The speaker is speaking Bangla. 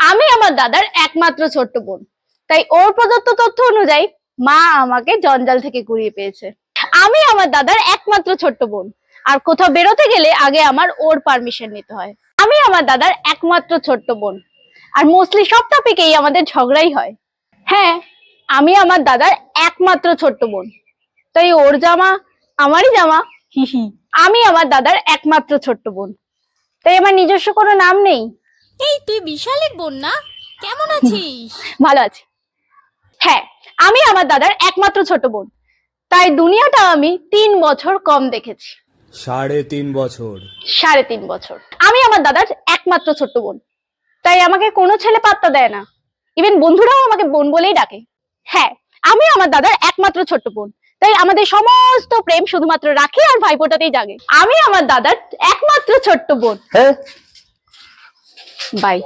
আমি আমার দাদার একমাত্র ছোট্ট বোন, তাই ওর প্রদত্ত তথ্য অনুযায়ী মা আমাকে জঞ্জাল থেকে কুড়িয়ে পেয়েছে। আমি আমার দাদার একমাত্র ছোট্ট বোন, আর কোথাও বেরোতে গেলে আগে আমার ওর পারমিশন নিতে হয়। আমি আমার দাদার একমাত্র ছোট্ট বোন, আর মোস্টলি সব টপিকেই আমাদের ঝগড়াই হয়। হ্যাঁ, আমি আমার দাদার একমাত্র ছোট্ট বোন, তাই ওর জামা আমারই জামা, হি হি। আমি আমার দাদার একমাত্র ছোট্ট বোন, তাই আমার নিজস্ব কোনো নাম নেই। এই তুই বিশালের বোন না? কেমন আছিস? ভালো আছি। হ্যাঁ, আমি আমার দাদার একমাত্র ছোট বোন, তাই দুনিয়াটা আমি 3 বছর কম দেখেছি। 3.5 বছর। 3.5 বছর। আমি আমার দাদার একমাত্র ছোট্ট বোন, তাই আমাকে কোনো ছেলে পাত্তা দেয় না, ইভেন বন্ধুরাও আমাকে বোন বলেই ডাকে। হ্যাঁ, আমি আমার দাদার একমাত্র ছোট্ট বোন, তাই আমাদের সমস্ত প্রেম শুধুমাত্র রাখি আর ভাইফোঁটাতেই জাগে। আমি আমার দাদার একমাত্র ছোট্ট বোন। বাই।